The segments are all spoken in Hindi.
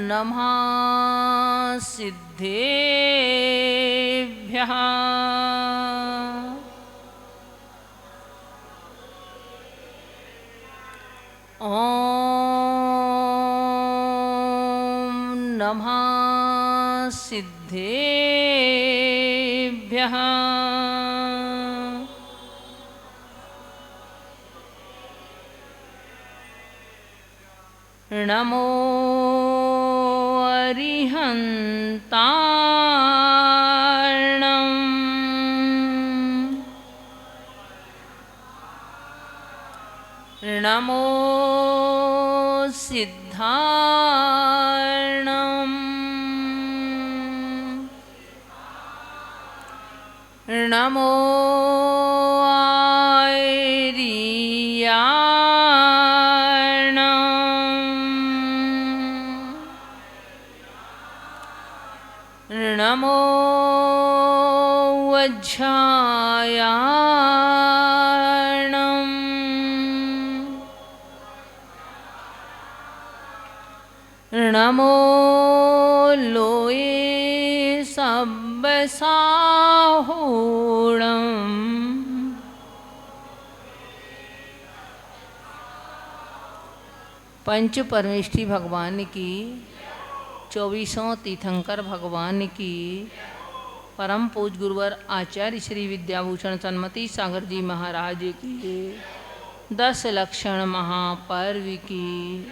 नमः सिद्धेभ्यः। ॐ नमः सिद्धेभ्यः। नमो अरिहन्तार्णं। नमो सिद्धार्णं। नमो नमो वज्रायाणं। नमो लोये सब्बसाहूणं। पंच परमेष्ठी भगवान की, 24 तीर्थंकर भगवान की, परम पूज गुरुवर आचार्य श्री विद्याभूषण सन्मति सागर जी महाराज की, 10 लक्षण महापर्व की,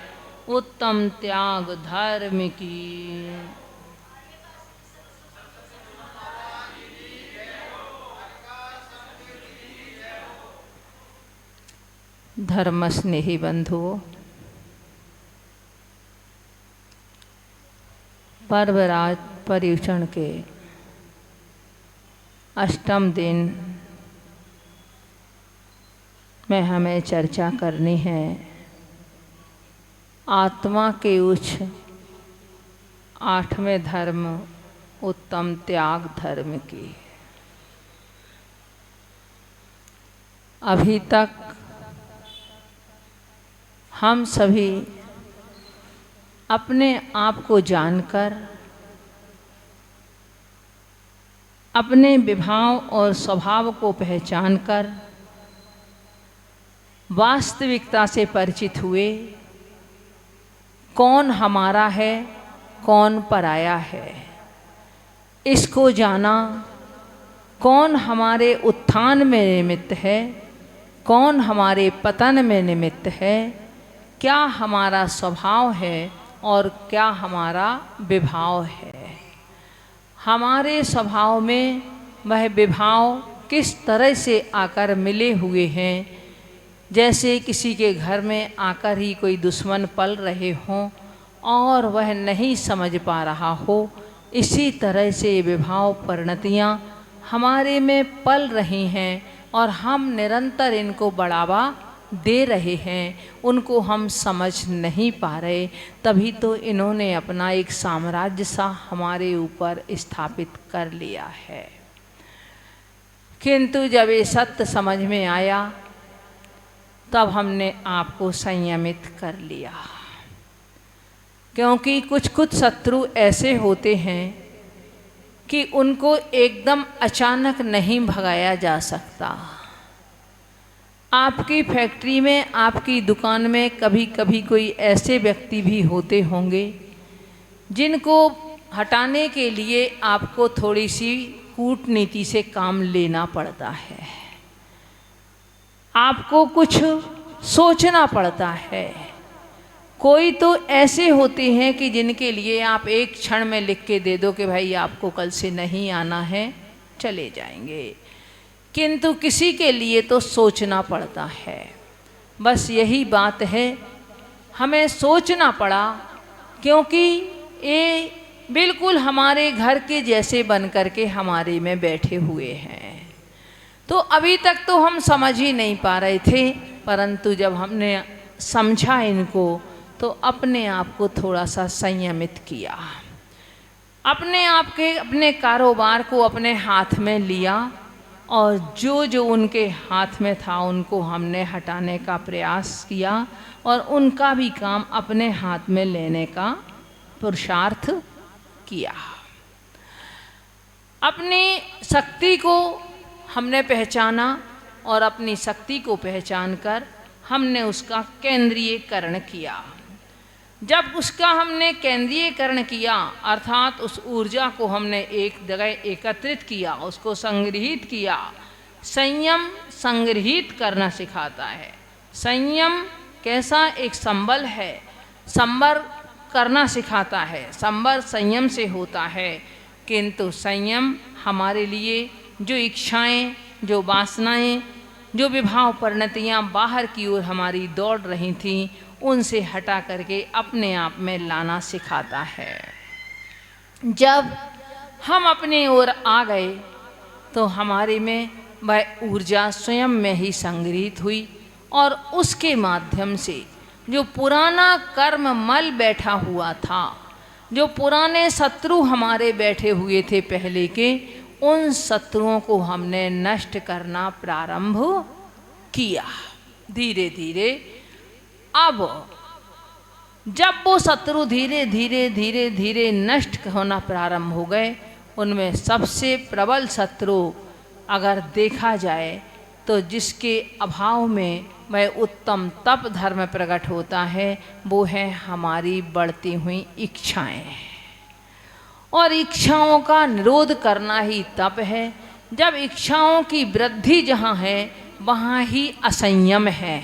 उत्तम त्याग धर्म की। धर्म स्नेही बंधुओं, पर्वराज पर्युषण के अष्टम दिन में हमें चर्चा करनी है आत्मा के उच्च 8वें धर्म उत्तम त्याग धर्म की। अभी तक हम सभी अपने आप को जानकर, अपने विभाव और स्वभाव को पहचानकर वास्तविकता से परिचित हुए। कौन हमारा है, कौन पराया है, इसको जाना। कौन हमारे उत्थान में निमित्त है, कौन हमारे पतन में निमित्त है, क्या हमारा स्वभाव है और क्या हमारा विभाव है। हमारे स्वभाव में वह विभाव किस तरह से आकर मिले हुए हैं। जैसे किसी के घर में आकर ही कोई दुश्मन पल रहे हों और वह नहीं समझ पा रहा हो, इसी तरह से विभाव परिणतियाँ हमारे में पल रही हैं और हम निरंतर इनको बढ़ावा दे रहे हैं। उनको हम समझ नहीं पा रहे, तभी तो इन्होंने अपना एक साम्राज्य सा हमारे ऊपर स्थापित कर लिया है। किंतु जब ये सत्य समझ में आया, तब हमने आपको संयमित कर लिया। क्योंकि कुछ शत्रु ऐसे होते हैं कि उनको एकदम अचानक नहीं भगाया जा सकता। आपकी फैक्ट्री में, आपकी दुकान में कभी कभी कोई ऐसे व्यक्ति भी होते होंगे जिनको हटाने के लिए आपको थोड़ी सी कूटनीति से काम लेना पड़ता है। आपको कुछ सोचना पड़ता है। कोई तो ऐसे होते हैं कि जिनके लिए आप एक क्षण में लिख के दे दो कि भाई आपको कल से नहीं आना है, चले जाएंगे। किंतु किसी के लिए तो सोचना पड़ता है। बस यही बात है, हमें सोचना पड़ा, क्योंकि ये बिल्कुल हमारे घर के जैसे बन कर के हमारे में बैठे हुए हैं। तो अभी तक तो हम समझ ही नहीं पा रहे थे, परंतु जब हमने समझा इनको तो अपने आप को थोड़ा सा संयमित किया। अपने आप के अपने कारोबार को अपने हाथ में लिया और जो जो उनके हाथ में था उनको हमने हटाने का प्रयास किया और उनका भी काम अपने हाथ में लेने का पुरुषार्थ किया। अपनी शक्ति को हमने पहचाना और अपनी शक्ति को पहचान कर हमने उसका केंद्रीयकरण किया। जब उसका हमने केंद्रीयकरण किया अर्थात उस ऊर्जा को हमने एक जगह एकत्रित किया, उसको संग्रहित किया। संयम संग्रहित करना सिखाता है। संयम कैसा एक संबल है, संबर करना सिखाता है। संबर संयम से होता है, किंतु संयम हमारे लिए जो इच्छाएं, जो वासनाएं, जो विभाव परिणतियाँ बाहर की ओर हमारी दौड़ रही थीं, उनसे हटा करके अपने आप में लाना सिखाता है। जब हम अपने ओर आ गए तो हमारे में वह ऊर्जा स्वयं में ही संग्रहित हुई और उसके माध्यम से जो पुराना कर्म मल बैठा हुआ था, जो पुराने शत्रु हमारे बैठे हुए थे पहले के, उन शत्रुओं को हमने नष्ट करना प्रारंभ किया धीरे धीरे। अब जब वो शत्रु धीरे धीरे धीरे धीरे नष्ट होना प्रारंभ हो गए, उनमें सबसे प्रबल शत्रु अगर देखा जाए तो जिसके अभाव में वह उत्तम तप धर्म प्रकट होता है, वो है हमारी बढ़ती हुई इच्छाएं। और इच्छाओं का निरोध करना ही तप है। जब इच्छाओं की वृद्धि जहाँ है वहाँ ही असंयम है,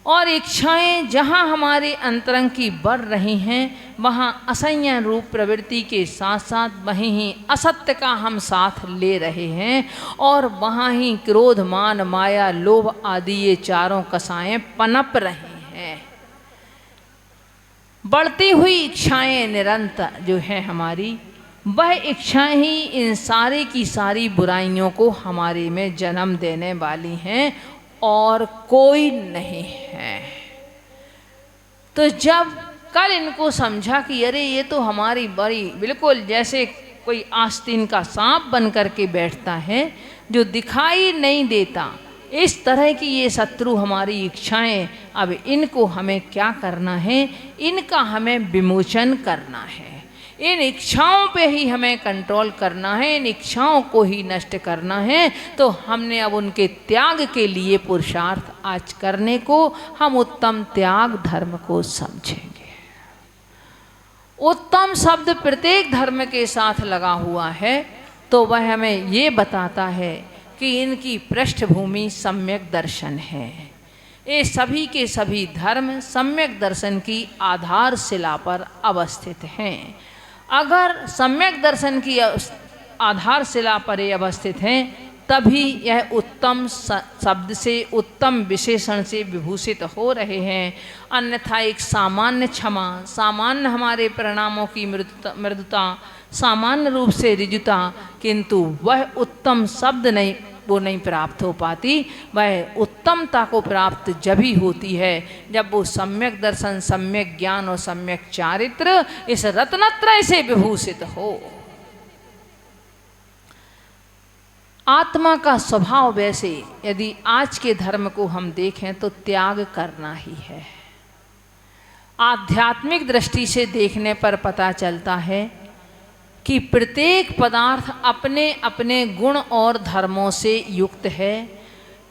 और इच्छाएं जहाँ हमारे अंतरंग की बढ़ रही हैं वहाँ असंयम रूप प्रवृत्ति के साथ साथ वहीं ही असत्य का हम साथ ले रहे हैं, और वहाँ ही क्रोध, मान, माया, लोभ आदि ये चारों कसाएं पनप रही हैं। बढ़ती हुई इच्छाएं निरंतर जो है हमारी, वह इच्छाएं ही इन सारी की सारी बुराइयों को हमारे में जन्म देने वाली हैं और कोई नहीं है। तो जब कल इनको समझा कि अरे ये तो हमारी बड़ी बिल्कुल जैसे कोई आस्तीन का सांप बन करके बैठता है जो दिखाई नहीं देता, इस तरह की ये शत्रु हमारी इच्छाएं, अब इनको हमें क्या करना है, इनका हमें विमोचन करना है। इन इच्छाओं पे ही हमें कंट्रोल करना है, इन इच्छाओं को ही नष्ट करना है। तो हमने अब उनके त्याग के लिए पुरुषार्थ आज करने को हम उत्तम त्याग धर्म को समझेंगे। उत्तम शब्द प्रत्येक धर्म के साथ लगा हुआ है, तो वह हमें ये बताता है कि इनकी पृष्ठभूमि सम्यक दर्शन है। ये सभी के सभी धर्म सम्यक दर्शन की आधारशिला पर अवस्थित हैं। अगर सम्यक दर्शन की आधारशिला पर ये अवस्थित हैं, तभी यह उत्तम शब्द से, उत्तम विशेषण से विभूषित हो रहे हैं। अन्यथा एक सामान्य क्षमा, सामान्य हमारे परिणामों की मृदुता, सामान्य रूप से ऋजुता, किंतु वह उत्तम शब्द नहीं, वो नहीं प्राप्त हो पाती। वह उत्तमता को प्राप्त जब ही होती है जब वो सम्यक दर्शन, सम्यक ज्ञान और सम्यक चारित्र इस रत्नत्रय से विभूषित हो। आत्मा का स्वभाव वैसे यदि आज के धर्म को हम देखें तो त्याग करना ही है। आध्यात्मिक दृष्टि से देखने पर पता चलता है कि प्रत्येक पदार्थ अपने अपने गुण और धर्मों से युक्त है,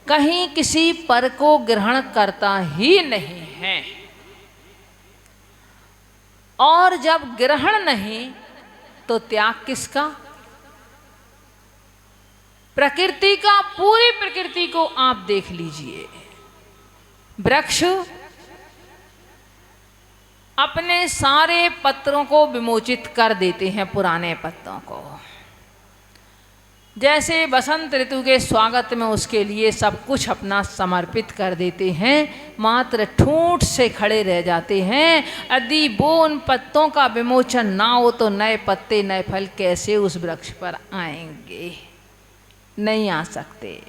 कहीं किसी पर को ग्रहण करता ही नहीं है। और जब ग्रहण नहीं तो त्याग किसका? प्रकृति का। पूरी प्रकृति को आप देख लीजिए। वृक्ष अपने सारे पत्रों को विमोचित कर देते हैं, पुराने पत्तों को। जैसे बसंत ऋतु के स्वागत में उसके लिए सब कुछ अपना समर्पित कर देते हैं, मात्र ठूंठ से खड़े रह जाते हैं। यदि वो उन पत्तों का विमोचन ना हो तो नए पत्ते, नए फल कैसे उस वृक्ष पर आएंगे? नहीं आ सकते।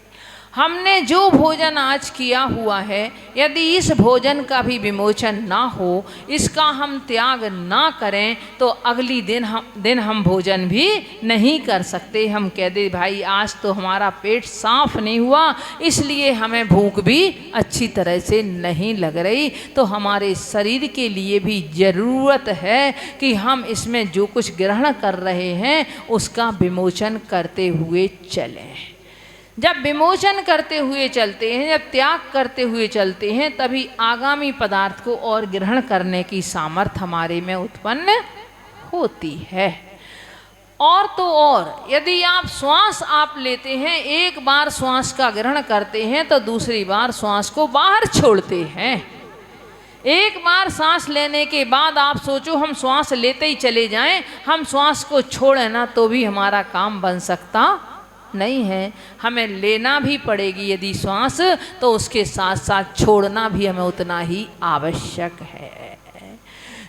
हमने जो भोजन आज किया हुआ है, यदि इस भोजन का भी विमोचन ना हो, इसका हम त्याग ना करें, तो अगली दिन हम भोजन भी नहीं कर सकते। हम कह दे भाई आज तो हमारा पेट साफ नहीं हुआ, इसलिए हमें भूख भी अच्छी तरह से नहीं लग रही, तो हमारे शरीर के लिए भी ज़रूरत है कि हम इसमें जो कुछ ग्रहण कर रहे हैं उसका विमोचन करते हुए चलें। जब विमोचन करते हुए चलते हैं, जब त्याग करते हुए चलते हैं, तभी आगामी पदार्थ को और ग्रहण करने की सामर्थ्य हमारे में उत्पन्न होती है। और तो और यदि आप श्वास आप लेते हैं, एक बार श्वास का ग्रहण करते हैं तो दूसरी बार श्वास को बाहर छोड़ते हैं। एक बार सांस लेने के बाद आप सोचो हम श्वास लेते ही चले जाएं, हम श्वास को छोड़ें ना तो भी हमारा काम बन सकता नहीं है। हमें लेना भी पड़ेगी यदि श्वास, तो उसके साथ साथ छोड़ना भी हमें उतना ही आवश्यक है।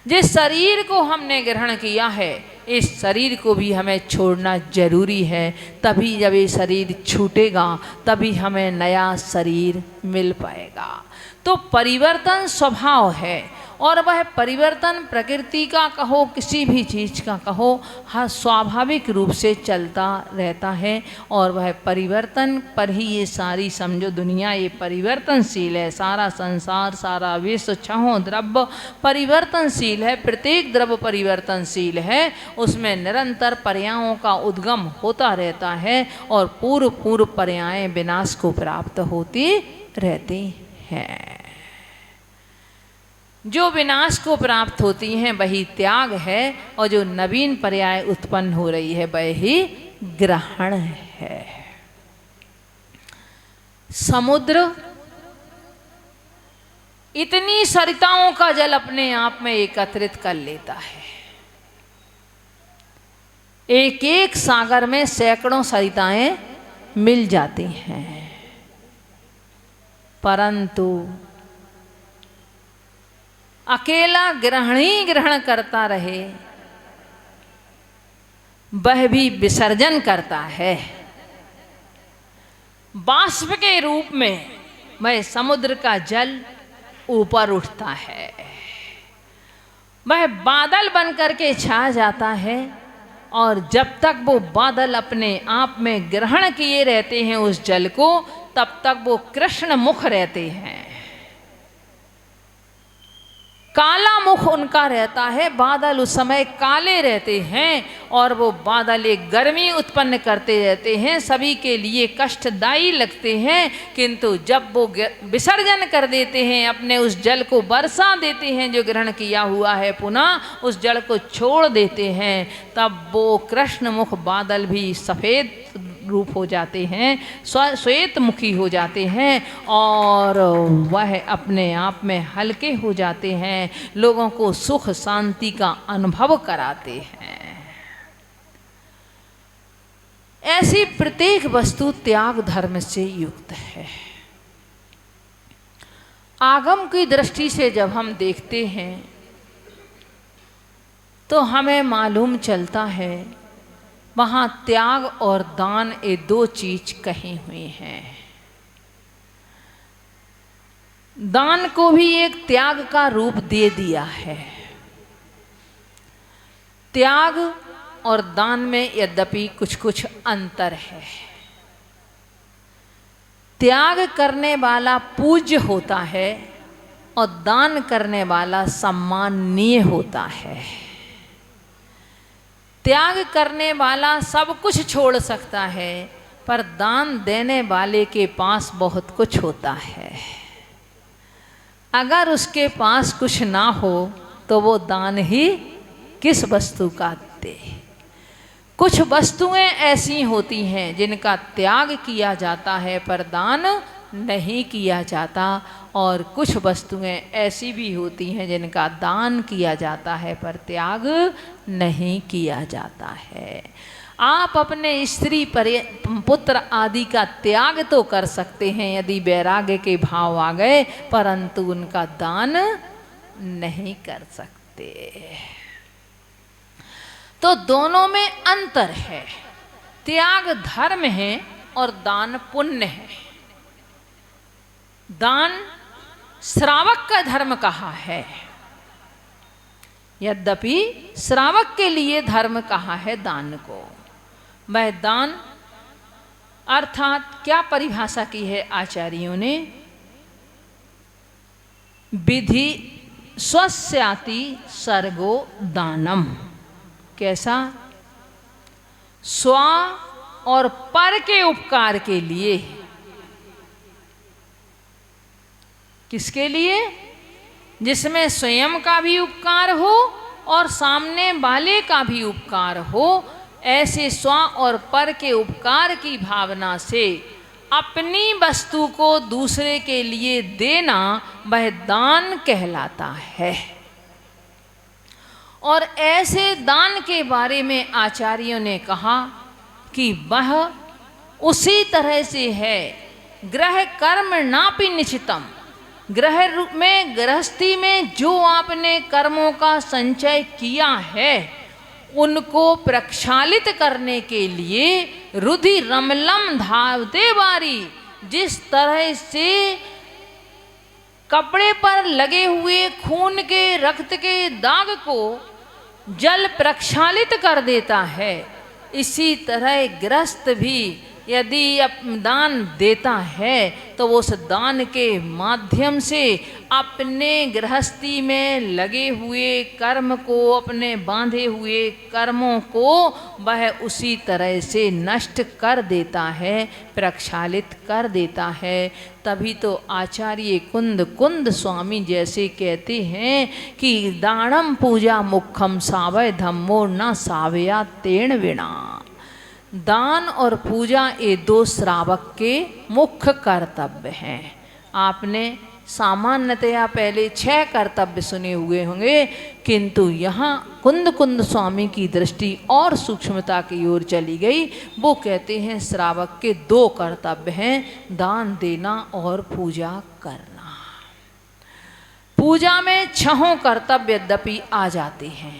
जिस शरीर को हमने ग्रहण किया है, इस शरीर को भी हमें छोड़ना जरूरी है। तभी जब ये शरीर छूटेगा तभी हमें नया शरीर मिल पाएगा। तो परिवर्तन स्वभाव है, और वह परिवर्तन प्रकृति का कहो, किसी भी चीज़ का कहो, हर स्वाभाविक रूप से चलता रहता है। और वह परिवर्तन पर ही ये सारी समझो दुनिया ये परिवर्तनशील है। सारा संसार, सारा विश्व, छहों द्रव्य परिवर्तनशील है। प्रत्येक द्रव्य परिवर्तनशील है, उसमें निरंतर पर्यायों का उद्गम होता रहता है, और पूर्व पूर्व पर्याय विनाश को प्राप्त होती रहती हैं। जो विनाश को प्राप्त होती हैं वही त्याग है, और जो नवीन पर्याय उत्पन्न हो रही है वह ही ग्रहण है। समुद्र इतनी सरिताओं का जल अपने आप में एकत्रित कर लेता है। एक एक सागर में सैकड़ों सरिताएं मिल जाती हैं, परंतु अकेला ग्रहण ही ग्रहण करता रहे, वह भी विसर्जन करता है। बाष्प के रूप में वह समुद्र का जल ऊपर उठता है, वह बादल बन करके छा जाता है, और जब तक वो बादल अपने आप में ग्रहण किए रहते हैं उस जल को, तब तक वो कृष्ण मुख रहते हैं। काला मुख उनका रहता है, बादल उस समय काले रहते हैं, और वो बादल एक गर्मी उत्पन्न करते रहते हैं, सभी के लिए कष्टदायी लगते हैं। किंतु जब वो विसर्जन कर देते हैं, अपने उस जल को बरसा देते हैं जो ग्रहण किया हुआ है, पुनः उस जल को छोड़ देते हैं, तब वो कृष्ण मुख बादल भी सफ़ेद रूप हो जाते हैं, श्वेत मुखी हो जाते हैं, और वह अपने आप में हल्के हो जाते हैं, लोगों को सुख शांति का अनुभव कराते हैं। ऐसी प्रत्येक वस्तु त्याग धर्म से युक्त है। आगम की दृष्टि से जब हम देखते हैं तो हमें मालूम चलता है वहाँ त्याग और दान ये दो चीज कही हुई हैं। दान को भी एक त्याग का रूप दे दिया है। त्याग और दान में यद्यपि कुछ कुछ अंतर है। त्याग करने वाला पूज्य होता है और दान करने वाला सम्माननीय होता है। त्याग करने वाला सब कुछ छोड़ सकता है, पर दान देने वाले के पास बहुत कुछ होता है। अगर उसके पास कुछ ना हो तो वो दान ही किस वस्तु का दे। कुछ वस्तुएं ऐसी होती हैं जिनका त्याग किया जाता है पर दान नहीं किया जाता, और कुछ वस्तुएं ऐसी भी होती हैं जिनका दान किया जाता है पर त्याग नहीं किया जाता है। आप अपने स्त्री पुत्र आदि का त्याग तो कर सकते हैं यदि वैराग्य के भाव आ गए, परंतु उनका दान नहीं कर सकते। तो दोनों में अंतर है। त्याग धर्म है और दान पुण्य है। दान श्रावक का धर्म कहा है। यद्यपि श्रावक के लिए धर्म कहा है दान को। वह दान अर्थात क्या परिभाषा की है आचार्यों ने? विधि स्वस्याति सर्गो दानम। कैसा? स्व और पर के उपकार के लिए। किसके लिए? जिसमें स्वयं का भी उपकार हो और सामने वाले का भी उपकार हो। ऐसे स्व और पर के उपकार की भावना से अपनी वस्तु को दूसरे के लिए देना वह दान कहलाता है। और ऐसे दान के बारे में आचार्यों ने कहा कि वह उसी तरह से है ग्रह कर्म नापि निश्चितम। ग्रह में, गृहस्थी में जो आपने कर्मों का संचय किया है उनको प्रक्षालित करने के लिए रुधि रमलम धावते बारी। जिस तरह से कपड़े पर लगे हुए खून के, रक्त के दाग को जल प्रक्षालित कर देता है, इसी तरह गृहस्थ भी यदि दान देता है तो उस दान के माध्यम से अपने गृहस्थी में लगे हुए कर्म को, अपने बांधे हुए कर्मों को वह उसी तरह से नष्ट कर देता है, प्रक्षालित कर देता है। तभी तो आचार्य कुंद स्वामी जैसे कहते हैं कि दानम पूजा मुखम सावय धम्मो न सावया तेण विना। दान और पूजा ये दो श्रावक के मुख्य कर्तव्य हैं। आपने सामान्यतया पहले 6 कर्तव्य सुने हुए होंगे, किंतु यहाँ कुंद स्वामी की दृष्टि और सूक्ष्मता की ओर चली गई। वो कहते हैं श्रावक के 2 कर्तव्य हैं, दान देना और पूजा करना। पूजा में 6 कर्तव्य यद्यपि आ जाते हैं।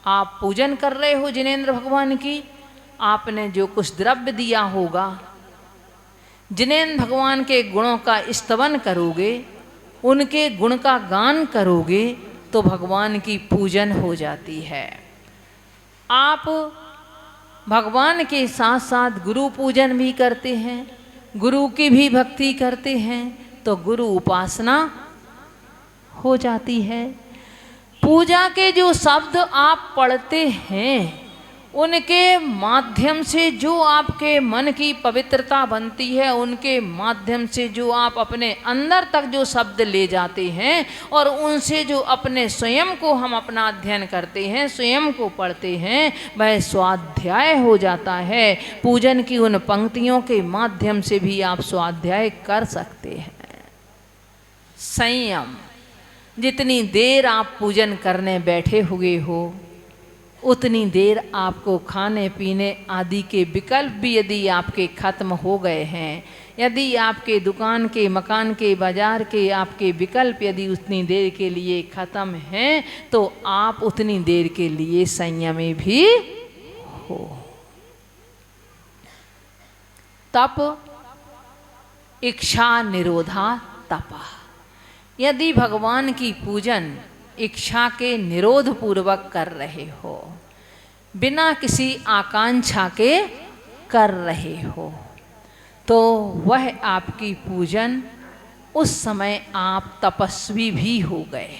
आप पूजन कर रहे हो जिनेंद्र भगवान की, आपने जो कुछ द्रव्य दिया होगा, जिनेंद्र भगवान के गुणों का स्तवन करोगे, उनके गुण का गान करोगे तो भगवान की पूजन हो जाती है। आप भगवान के साथ साथ गुरु पूजन भी करते हैं, गुरु की भी भक्ति करते हैं तो गुरु उपासना हो जाती है। पूजा के जो शब्द आप पढ़ते हैं उनके माध्यम से जो आपके मन की पवित्रता बनती है, उनके माध्यम से जो आप अपने अंदर तक जो शब्द ले जाते हैं और उनसे जो अपने स्वयं को हम अपना अध्ययन करते हैं, स्वयं को पढ़ते हैं, वह स्वाध्याय हो जाता है। पूजन की उन पंक्तियों के माध्यम से भी आप स्वाध्याय कर सकते हैं। संयम, जितनी देर आप पूजन करने बैठे हुए हो उतनी देर आपको खाने पीने आदि के विकल्प भी यदि आपके खत्म हो गए हैं, यदि आपके दुकान के, मकान के, बाजार के आपके विकल्प यदि उतनी देर के लिए खत्म हैं तो आप उतनी देर के लिए संयमी भी हो। तप, इच्छा निरोधा तप। यदि भगवान की पूजन इच्छा के निरोध पूर्वक कर रहे हो, बिना किसी आकांक्षा के कर रहे हो, तो वह आपकी पूजन उस समय आप तपस्वी भी हो गए।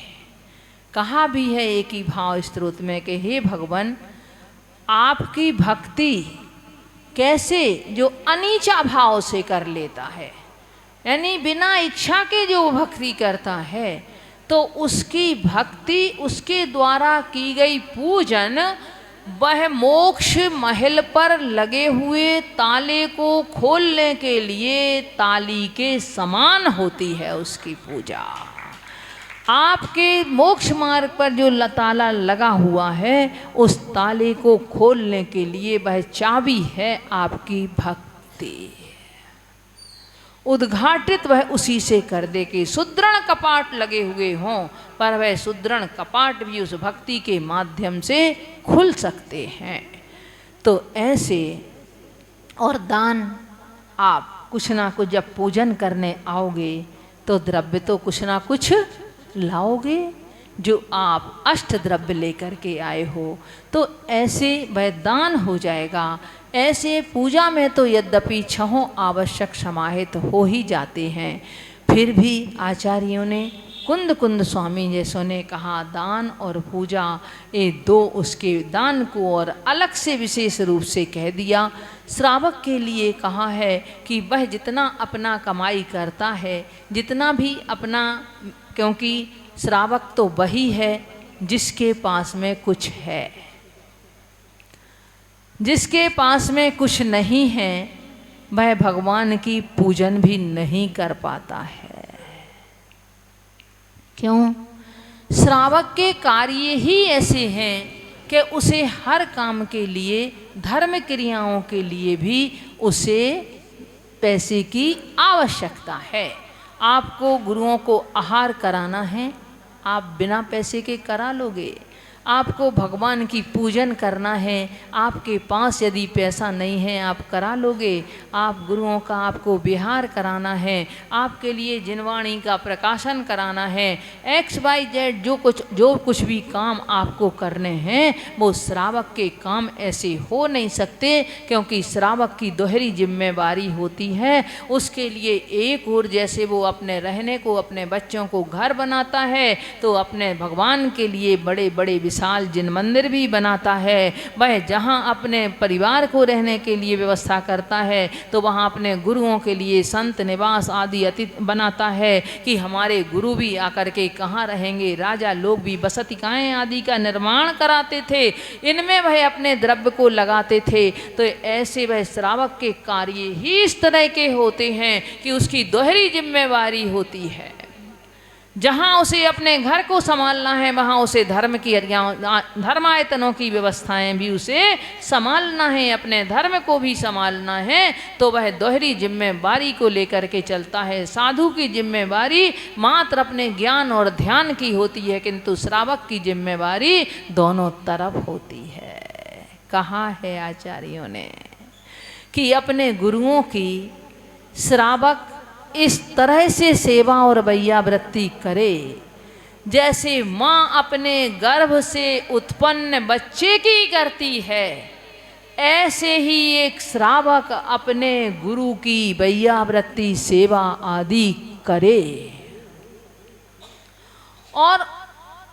कहा भी है एक ही भाव स्तोत्र में कि हे भगवान, आपकी भक्ति कैसे जो अनीचा भाव से कर लेता है, यानी बिना इच्छा के जो भक्ति करता है, तो उसकी भक्ति, उसके द्वारा की गई पूजन वह मोक्ष महल पर लगे हुए ताले को खोलने के लिए ताली के समान होती है। उसकी पूजा आपके मोक्ष मार्ग पर जो ताला लगा हुआ है उस ताले को खोलने के लिए वह चाबी है आपकी भक्ति। उद्घाटित वह उसी से कर दे कि सुदृढ़ कपाट लगे हुए हों, पर वह सुदृढ़ कपाट भी उस भक्ति के माध्यम से खुल सकते हैं। तो ऐसे और दान, आप कुछ ना कुछ जब पूजन करने आओगे तो द्रव्य तो कुछ ना कुछ लाओगे। जो आप अष्ट द्रव्य लेकर के आए हो तो ऐसे वह दान हो जाएगा। ऐसे पूजा में तो यद्यपि छहों आवश्यक समाहित हो ही जाते हैं, फिर भी आचार्यों ने कुंद कुंद स्वामी जैसों ने कहा दान और पूजा ये दो, उसके दान को और अलग से विशेष रूप से कह दिया। श्रावक के लिए कहा है कि वह जितना अपना कमाई करता है, जितना भी अपना, क्योंकि श्रावक तो वही है जिसके पास में कुछ है, जिसके पास में कुछ नहीं है वह भगवान की पूजन भी नहीं कर पाता है। क्यों? श्रावक के कार्य ही ऐसे हैं कि उसे हर काम के लिए, धर्म क्रियाओं के लिए भी उसे पैसे की आवश्यकता है। आपको गुरुओं को आहार कराना है, आप बिना पैसे के करा लोगे। आपको भगवान की पूजन करना है, आपके पास यदि पैसा नहीं है आप करा लोगे। आप गुरुओं का आपको विहार कराना है, आपके लिए जिनवाणी का प्रकाशन कराना है, XYZ जो कुछ भी काम आपको करने हैं वो श्रावक के काम ऐसे हो नहीं सकते, क्योंकि श्रावक की दोहरी जिम्मेवारी होती है। उसके लिए एक और जैसे वो अपने रहने को, अपने बच्चों को घर बनाता है, तो अपने भगवान के लिए बड़े बड़े विशाल जिन मंदिर भी बनाता है, वह जहाँ अपने परिवार को रहने के लिए व्यवस्था करता है तो वहाँ अपने गुरुओं के लिए संत निवास आदि अतिथि बनाता है कि हमारे गुरु भी आकर के कहाँ रहेंगे। राजा लोग भी बसतिकाएँ आदि का निर्माण कराते थे, इनमें वह अपने द्रव्य को लगाते थे। तो ऐसे वह श्रावक के कार्य ही इस तरह के होते हैं कि उसकी दोहरी जिम्मेवारी होती है। जहाँ उसे अपने घर को संभालना है वहाँ उसे धर्मायतनों की व्यवस्थाएं भी उसे संभालना है, अपने धर्म को भी संभालना है, तो वह दोहरी जिम्मेवारी को लेकर के चलता है। साधु की जिम्मेवारी मात्र अपने ज्ञान और ध्यान की होती है, किंतु श्रावक की जिम्मेवारी दोनों तरफ होती है। कहा है आचार्यों ने कि अपने गुरुओं की श्रावक इस तरह से सेवा और वैयावृत्ति करे जैसे माँ अपने गर्भ से उत्पन्न बच्चे की करती है, ऐसे ही एक श्रावक अपने गुरु की वैयावृत्ति सेवा आदि करे। और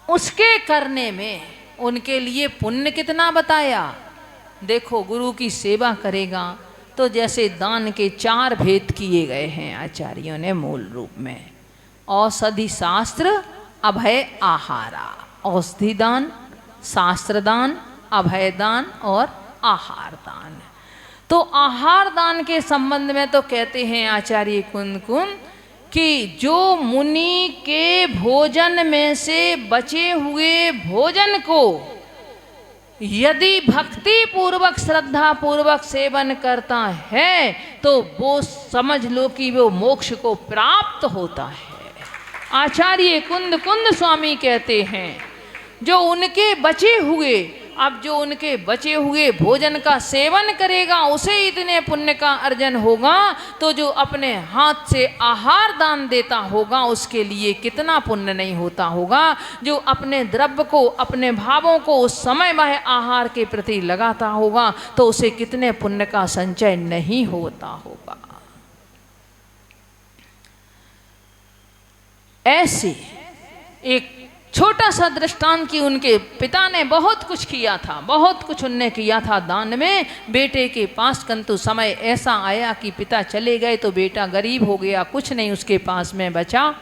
उसके करने में उनके लिए पुण्य कितना बताया। देखो, गुरु की सेवा करेगा तो जैसे दान के 4 भेद किए गए हैं आचार्यों ने मूल रूप में, औषधि शास्त्र अभय आहारा। औषधि दान, शास्त्र दान, अभय दान और आहार दान। तो आहार दान के संबंध में तो कहते हैं आचार्य कुंद कुंद कि जो मुनि के भोजन में से बचे हुए भोजन को यदि भक्ति पूर्वक, श्रद्धा पूर्वक सेवन करता है तो वो समझ लो कि वो मोक्ष को प्राप्त होता है। आचार्य कुंद कुंद स्वामी कहते हैं जो उनके बचे हुए, अब जो उनके बचे हुए भोजन का सेवन करेगा उसे इतने पुण्य का अर्जन होगा, तो जो अपने हाथ से आहार दान देता होगा उसके लिए कितना पुण्य नहीं होता होगा। जो अपने द्रव्य को, अपने भावों को उस समय वह आहार के प्रति लगाता होगा तो उसे कितने पुण्य का संचय नहीं होता होगा। ऐसे एक छोटा सा दृष्टांत कि उनके पिता ने बहुत कुछ किया था, बहुत कुछ उनने किया था दान में बेटे के पास, किंतु समय ऐसा आया कि पिता चले गए तो बेटा गरीब हो गया, कुछ नहीं उसके पास में बचा।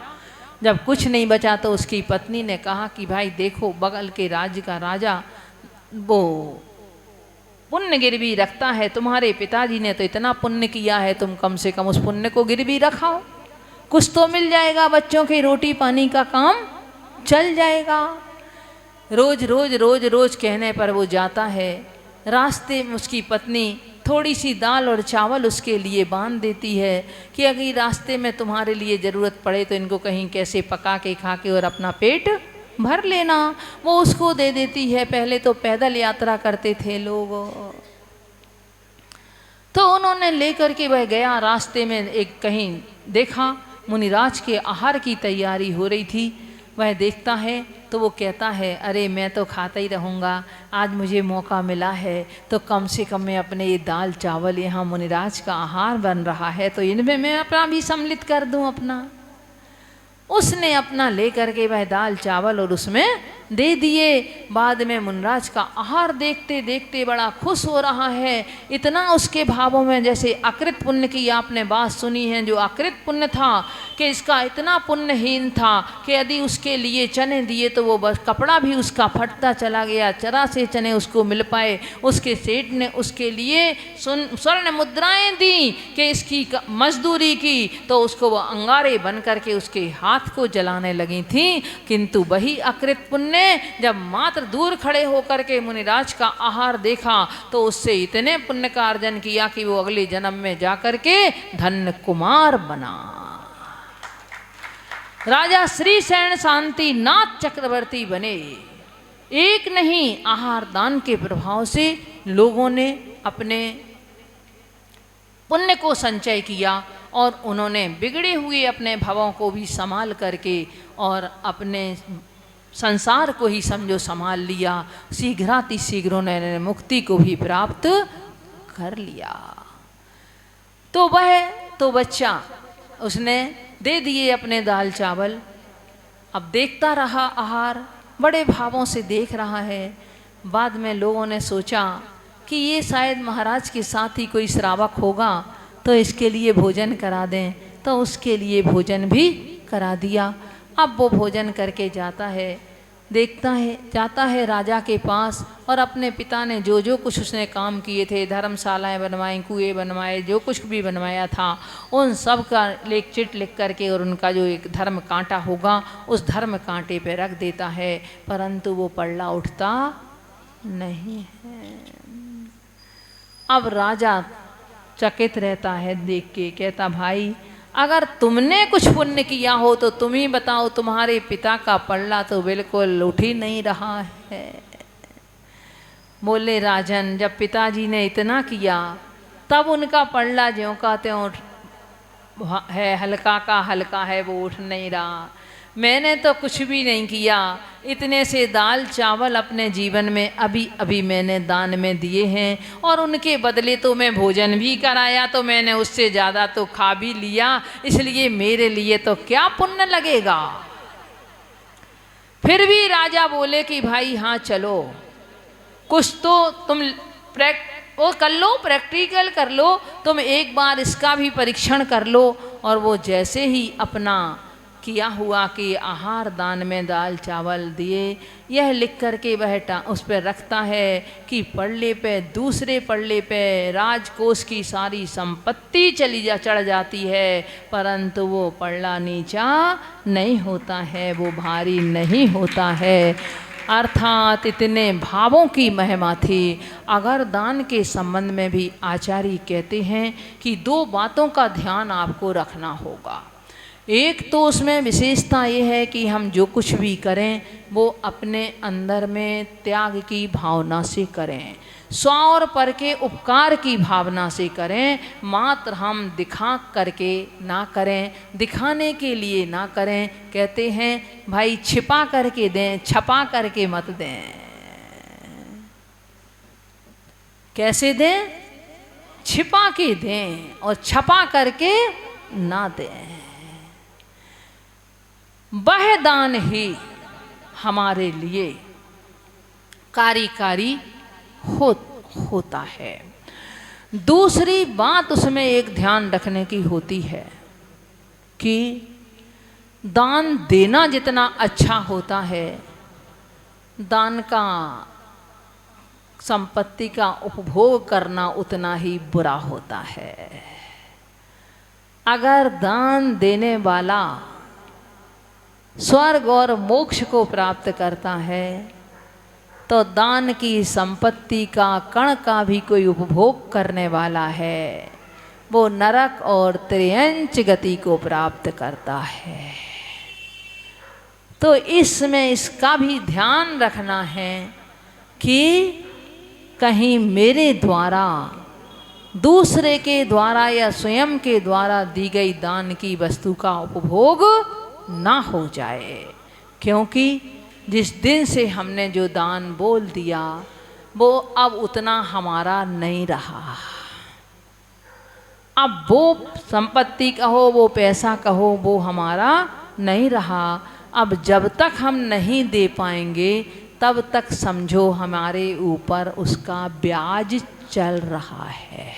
जब कुछ नहीं बचा तो उसकी पत्नी ने कहा कि भाई देखो, बगल के राज्य का राजा वो पुण्य गिरवी रखता है, तुम्हारे पिताजी ने तो इतना पुण्य किया है, तुम कम से कम उस पुण्य को गिरवी रखाओ, कुछ तो मिल जाएगा, बच्चों की रोटी पानी का काम चल जाएगा। रोज रोज रोज रोज कहने पर वो जाता है। रास्ते में उसकी पत्नी थोड़ी सी दाल और चावल उसके लिए बांध देती है कि अगर रास्ते में तुम्हारे लिए ज़रूरत पड़े तो इनको कहीं कैसे पका के खा के और अपना पेट भर लेना। वो उसको दे देती है। पहले तो पैदल यात्रा करते थे लोग, तो उन्होंने लेकर के वह गया। रास्ते में एक कहीं देखा मुनिराज के आहार की तैयारी हो रही थी। वह देखता है तो वो कहता है, अरे मैं तो खाता ही रहूँगा, आज मुझे मौका मिला है तो कम से कम मैं अपने ये दाल चावल, यहाँ मुनिराज का आहार बन रहा है तो इनमें मैं अपना भी सम्मिलित कर दूँ अपना। उसने अपना ले करके वह दाल चावल और उसमें दे दिए। बाद में मुनिराज का आहार देखते देखते बड़ा खुश हो रहा है। इतना उसके भावों में, जैसे अकृत पुण्य की आपने बात सुनी है, जो अकृत पुण्य था कि इसका इतना पुण्यहीन था कि यदि उसके लिए चने दिए तो वो बस कपड़ा भी उसका फटता चला गया, चरा से चने उसको मिल पाए। उसके सेठ ने उसके लिए स्वर्ण मुद्राएं दी कि इसकी मजदूरी की, तो उसको वो अंगारे बन करके उसके हाथ को जलाने लगी थी। किंतु वही अकृत पुण्य जब मात्र दूर खड़े होकर के मुनिराज का आहार देखा तो उससे इतने पुण्य का अर्जन किया कि वो अगले जन्म में जाकर के धन्य कुमार बना। राजा श्री सेन शांति नाथ चक्रवर्ती बने। एक नहीं, आहार दान के प्रभाव से लोगों ने अपने पुण्य को संचय किया और उन्होंने बिगड़े हुए अपने भावों को भी संभाल करके और अपने संसार को ही समझो संभाल लिया। शीघ्रातिशीघ्र उन्होंने मुक्ति को भी प्राप्त कर लिया। तो वह तो बच्चा उसने दे दिए अपने दाल चावल। अब देखता रहा आहार, बड़े भावों से देख रहा है। बाद में लोगों ने सोचा कि ये शायद महाराज के साथ ही कोई श्रावक होगा तो इसके लिए भोजन करा दें, तो उसके लिए भोजन भी करा दिया। अब वो भोजन करके जाता है, देखता है, जाता है राजा के पास और अपने पिता ने जो जो कुछ उसने काम किए थे, धर्मशालाएं बनवाई, कुएं बनवाए, जो कुछ भी बनवाया था, उन सब का लेख चिट लिख करके और उनका जो एक धर्म कांटा होगा उस धर्म कांटे पे रख देता है। परंतु वो पल्ला उठता नहीं है। अब राजा चकित रहता है देख के, कहता भाई अगर तुमने कुछ पुण्य किया हो तो तुम ही बताओ, तुम्हारे पिता का पल्ला तो बिल्कुल उठ ही नहीं रहा है। बोले राजन, जब पिताजी ने इतना किया तब उनका पल्ला ज्यों का त्यों है, हल्का का हल्का है, वो उठ नहीं रहा। मैंने तो कुछ भी नहीं किया, इतने से दाल चावल अपने जीवन में अभी अभी मैंने दान में दिए हैं और उनके बदले तो मैं भोजन भी कराया, तो मैंने उससे ज़्यादा तो खा भी लिया, इसलिए मेरे लिए तो क्या पुण्य लगेगा। फिर भी राजा बोले कि भाई हाँ चलो, कुछ तो तुम वो कर लो, प्रैक्टिकल कर लो, तुम एक बार इसका भी परीक्षण कर लो। और वो जैसे ही अपना किया हुआ कि आहार दान में दाल चावल दिए, यह लिख करके वह उस पर रखता है कि पल्ले पे, दूसरे पल्ले पे राजकोष की सारी संपत्ति चढ़ जाती है, परंतु वो पल्ला नीचा नहीं होता है, वो भारी नहीं होता है। अर्थात इतने भावों की महिमा थी। अगर दान के संबंध में भी आचार्य कहते हैं कि दो बातों का ध्यान आपको रखना होगा। एक तो उसमें विशेषता ये है कि हम जो कुछ भी करें वो अपने अंदर में त्याग की भावना से करें, स्व और पर के उपकार की भावना से करें। मात्र हम दिखा करके ना करें, दिखाने के लिए ना करें। कहते हैं भाई छिपा करके दें, छपा करके मत दें। कैसे दें? छिपा के दें और छपा करके ना दें। वह दान ही हमारे लिए कार्यकारी होता है। दूसरी बात उसमें एक ध्यान रखने की होती है कि दान देना जितना अच्छा होता है, दान का संपत्ति का उपभोग करना उतना ही बुरा होता है। अगर दान देने वाला स्वर्ग और मोक्ष को प्राप्त करता है तो दान की संपत्ति का कण का भी कोई उपभोग करने वाला है, वो नरक और त्रियंच गति को प्राप्त करता है। तो इसमें इसका भी ध्यान रखना है कि कहीं मेरे द्वारा दूसरे के द्वारा या स्वयं के द्वारा दी गई दान की वस्तु का उपभोग ना हो जाए। क्योंकि जिस दिन से हमने जो दान बोल दिया वो अब उतना हमारा नहीं रहा। अब वो संपत्ति कहो, वो पैसा कहो, वो हमारा नहीं रहा। अब जब तक हम नहीं दे पाएंगे तब तक समझो हमारे ऊपर उसका ब्याज चल रहा है।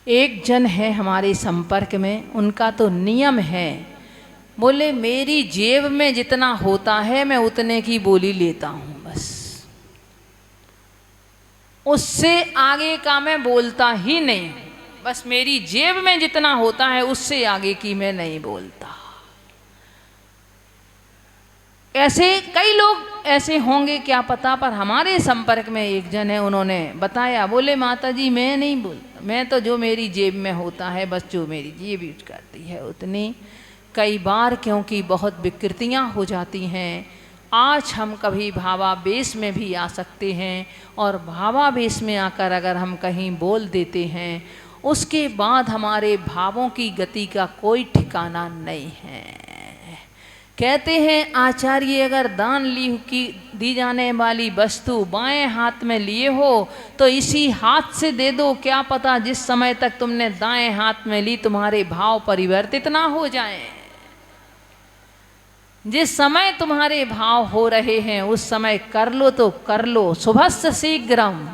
एक जन है हमारे संपर्क में, उनका तो नियम है, बोले मेरी जेब में जितना होता है मैं उतने की बोली लेता हूँ, बस उससे आगे का मैं बोलता ही नहीं, बस मेरी जेब में जितना होता है उससे आगे की मैं नहीं बोलता। ऐसे कई लोग ऐसे होंगे क्या पता, पर हमारे संपर्क में एक जन है, उन्होंने बताया, बोले माता जी मैं नहीं बोलता, मैं तो जो मेरी जेब में होता है बस जो मेरी जेब यूज करती है उतनी। कई बार क्योंकि बहुत विकृतियाँ हो जाती हैं, आज हम कभी भावावेश में भी आ सकते हैं, और भावावेश में आकर अगर हम कहीं बोल देते हैं उसके बाद हमारे भावों की गति का कोई ठिकाना नहीं है। कहते हैं आचार्य, अगर दान दी जाने वाली वस्तु बाएं हाथ में लिए हो तो इसी हाथ से दे दो, क्या पता जिस समय तक तुमने दाएं हाथ में ली तुम्हारे भाव परिवर्तित ना हो जाएं। जिस समय तुम्हारे भाव हो रहे हैं उस समय कर लो तो कर लो, शुभस्य शीघ्रम।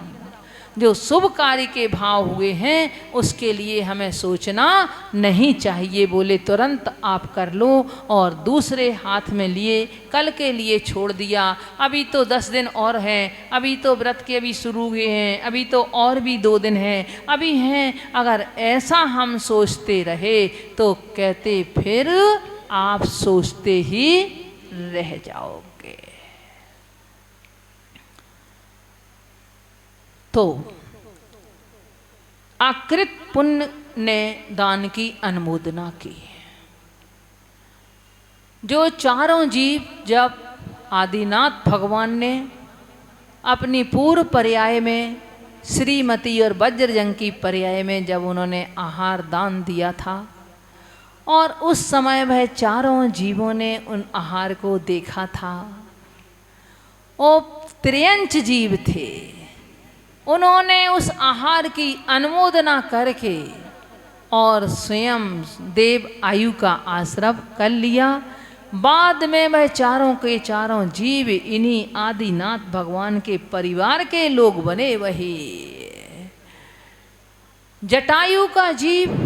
जो शुभ कार्य के भाव हुए हैं उसके लिए हमें सोचना नहीं चाहिए, बोले तुरंत आप कर लो। और दूसरे हाथ में लिए कल के लिए छोड़ दिया, अभी तो 10 दिन और हैं, अभी तो व्रत के अभी शुरू हुए हैं, अभी तो और भी 2 दिन हैं, अभी हैं। अगर ऐसा हम सोचते रहे तो कहते फिर आप सोचते ही रह जाओगे। तो आकृत पुण्य ने दान की अनुमोदना की। जो चारों जीव जब आदिनाथ भगवान ने अपनी पूर्व पर्याय में श्रीमती और वज्रजंग की पर्याय में जब उन्होंने आहार दान दिया था, और उस समय वह चारों जीवों ने उन आहार को देखा था, वो त्रियंच जीव थे, उन्होंने उस आहार की अनुमोदना करके और स्वयं देव आयु का आश्रय कर लिया। बाद में वह चारों के चारों जीव इन्हीं आदिनाथ भगवान के परिवार के लोग बने। वही जटायु का जीव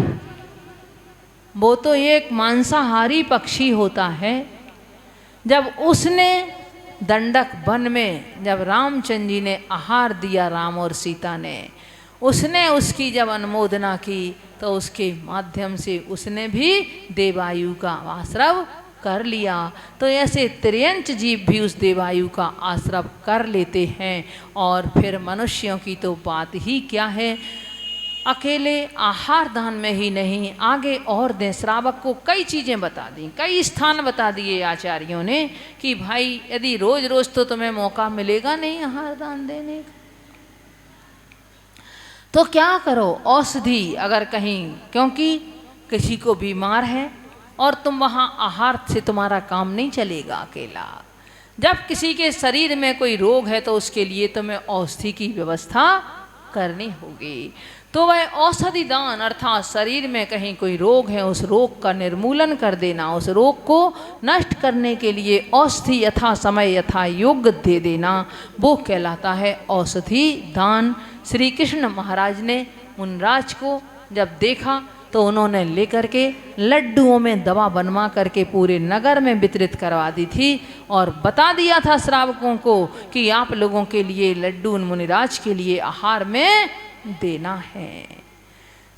वो तो एक मांसाहारी पक्षी होता है। जब उसने दंडक वन में जब रामचंद्र जी ने आहार दिया, राम और सीता ने, उसने उसकी जब अनुमोदना की तो उसके माध्यम से उसने भी देवायु का आश्रय कर लिया। तो ऐसे त्रियंच जीव भी उस देवायु का आश्रय कर लेते हैं। और फिर मनुष्यों की तो बात ही क्या है, अकेले आहार दान में ही नहीं, आगे और दें। श्रावक को कई चीज़ें बता दी, कई स्थान बता दिए आचार्यों ने कि भाई यदि रोज रोज तो तुम्हें मौका मिलेगा नहीं आहार दान देने का, तो क्या करो, औषधि अगर कहीं, क्योंकि किसी को बीमार है और तुम वहाँ आहार से तुम्हारा काम नहीं चलेगा अकेला। जब किसी के शरीर में कोई रोग है तो उसके लिए तुम्हें औषधि की व्यवस्था करनी होगी। तो वह औषधि दान अर्थात शरीर में कहीं कोई रोग है उस रोग का निर्मूलन कर देना, उस रोग को नष्ट करने के लिए औषधि यथा समय यथा योग्य दे देना, वो कहलाता है औषधि दान। श्री कृष्ण महाराज ने मुनराज को जब देखा तो उन्होंने लेकर के लड्डुओं में दवा बनवा करके पूरे नगर में वितरित करवा दी थी और बता दिया था श्रावकों को कि आप लोगों के लिए लड्डू मुनिराज के लिए आहार में देना है।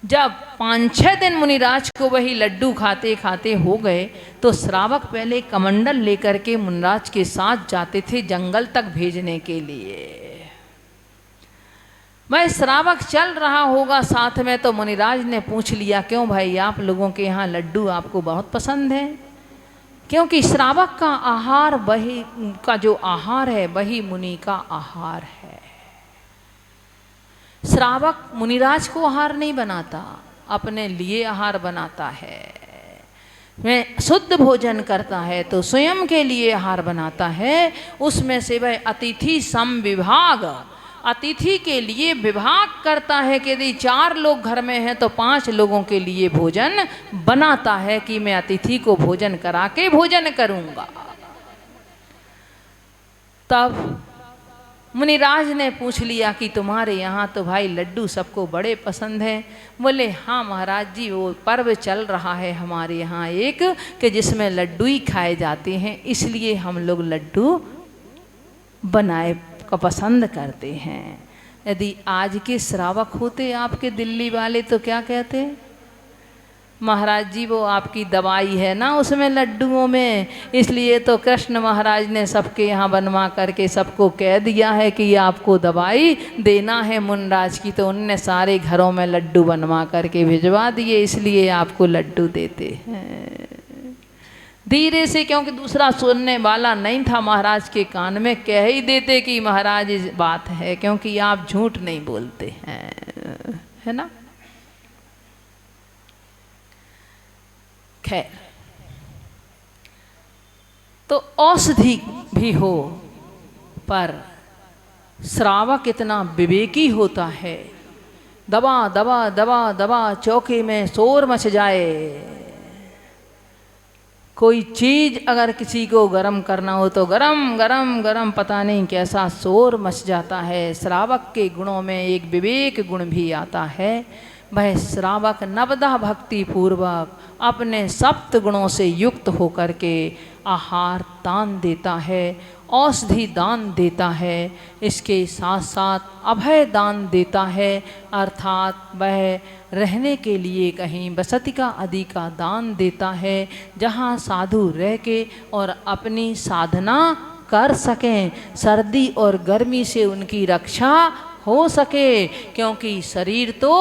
जब 5-6 दिन मुनिराज को वही लड्डू खाते खाते हो गए तो श्रावक पहले कमंडल लेकर के मुनिराज के साथ जाते थे जंगल तक भेजने के लिए। वह श्रावक चल रहा होगा साथ में तो मुनिराज ने पूछ लिया, क्यों भाई आप लोगों के यहाँ लड्डू आपको बहुत पसंद है? क्योंकि श्रावक का आहार वही, का जो आहार है वही मुनि का आहार है। श्रावक मुनिराज को आहार नहीं बनाता, अपने लिए आहार बनाता है। वह शुद्ध भोजन करता है तो स्वयं के लिए आहार बनाता है। उसमें से वह अतिथि सम विभाग, अतिथि के लिए विभाग करता है कि यदि 4 लोग घर में हैं तो 5 लोगों के लिए भोजन बनाता है कि मैं अतिथि को भोजन करा के भोजन करूंगा। तब मुनिराज ने पूछ लिया कि तुम्हारे यहाँ तो भाई लड्डू सबको बड़े पसंद हैं। बोले हाँ महाराज जी, वो पर्व चल रहा है हमारे यहाँ एक कि जिसमें लड्डू ही खाए जाते हैं, इसलिए हम लोग लड्डू बनाए को पसंद करते हैं। यदि आज के श्रावक होते आपके दिल्ली वाले तो क्या कहते, महाराज जी वो आपकी दवाई है ना उसमें लड्डुओं में, इसलिए तो कृष्ण महाराज ने सबके यहाँ बनवा करके सबको कह दिया है कि आपको दवाई देना है मुनराज की, तो उनने सारे घरों में लड्डू बनवा करके भिजवा दिए, इसलिए आपको लड्डू देते हैं। धीरे से, क्योंकि दूसरा सुनने वाला नहीं था महाराज के कान में, कह ही देते कि महाराज इस बात है, क्योंकि आप झूठ नहीं बोलते हैं, है ना। खैर, तो औषधि भी हो पर श्रावक इतना विवेकी होता है, दबा दबा दबा दबा चौके में शोर मच जाए, कोई चीज़ अगर किसी को गरम करना हो तो गरम गरम गरम पता नहीं कैसा शोर मच जाता है। श्रावक के गुणों में एक विवेक गुण भी आता है। वह श्रावक नवदा भक्ति पूर्वक अपने 7 गुणों से युक्त होकर के आहार दान देता है, औषधि दान देता है, इसके साथ साथ अभय दान देता है, अर्थात वह रहने के लिए कहीं बसतिका आदि का दान देता है, जहाँ साधु रह के और अपनी साधना कर सकें, सर्दी और गर्मी से उनकी रक्षा हो सके, क्योंकि शरीर तो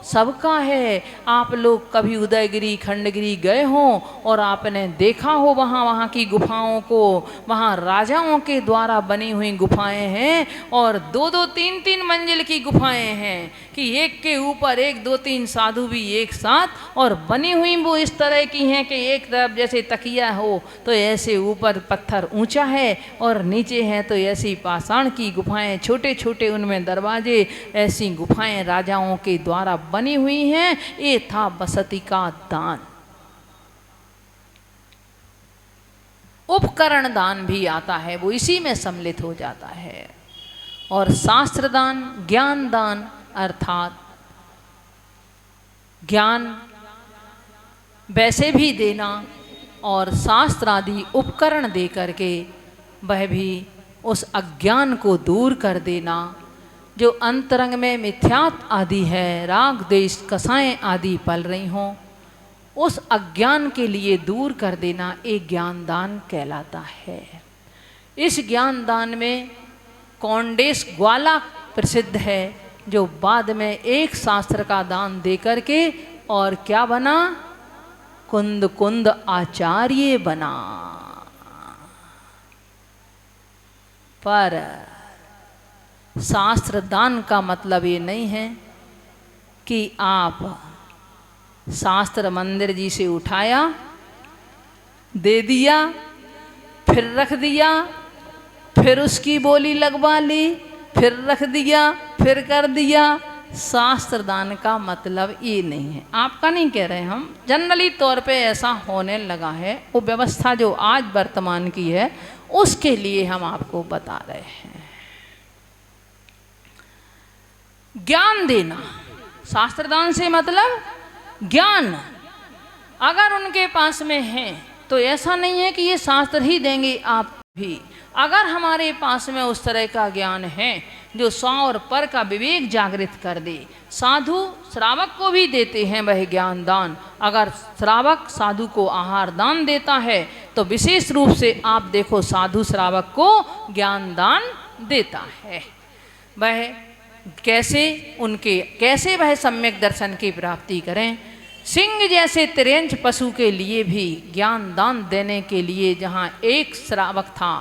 सबका है। आप लोग कभी उदयगिरी खंडगिरी गए हों और आपने देखा हो वहाँ की गुफाओं को, वहाँ राजाओं के द्वारा बनी हुई गुफाएं हैं और 2-2 3-3 मंजिल की गुफाएं हैं कि एक के ऊपर एक 2-3 साधु भी एक साथ, और बनी हुई वो इस तरह की हैं कि एक तरफ जैसे तकिया हो तो ऐसे ऊपर पत्थर ऊंचा है और नीचे हैं तो ऐसी पाषाण की गुफाएं, छोटे छोटे उनमें दरवाजे, ऐसी गुफाएं राजाओं के द्वारा बनी हुई हैं। ये था बसती का दान। उपकरण दान भी आता है, वो इसी में सम्मिलित हो जाता है। और शास्त्र दान, ज्ञान दान, अर्थात ज्ञान वैसे भी देना और शास्त्र आदि उपकरण दे करके वह भी उस अज्ञान को दूर कर देना। जो अंतरंग में मिथ्यात्व आदि है, राग द्वेष कसाएं आदि पल रही हों, उस अज्ञान के लिए दूर कर देना एक ज्ञान दान कहलाता है। इस ज्ञान दान में कौंडेश ग्वाला प्रसिद्ध है, जो बाद में एक शास्त्र का दान दे करके और क्या बना, कुंद कुंद आचार्य बना। पर शास्त्र दान का मतलब ये नहीं है कि आप शास्त्र मंदिर जी से उठाया, दे दिया, फिर रख दिया, फिर उसकी बोली लगवा ली, फिर रख दिया, फिर कर दिया। शास्त्र दान का मतलब ये नहीं है। आपका नहीं कह रहे हम, जनरली तौर पे ऐसा होने लगा है। वो व्यवस्था जो आज वर्तमान की है उसके लिए हम आपको बता रहे हैं। ज्ञान देना, शास्त्र दान से मतलब ज्ञान अगर उनके पास में है तो ऐसा नहीं है कि ये शास्त्र ही देंगे आप भी। अगर हमारे पास में उस तरह का ज्ञान है जो 100 और पर का विवेक जागृत कर दे, साधु श्रावक को भी देते हैं वह ज्ञान दान। अगर श्रावक साधु को आहार दान देता है तो विशेष रूप से आप देखो साधु श्रावक को ज्ञान दान देता है। वह कैसे वह सम्यक दर्शन की प्राप्ति करें। सिंह जैसे तिर्यंच पशु के लिए भी ज्ञान दान देने के लिए जहाँ एक श्रावक था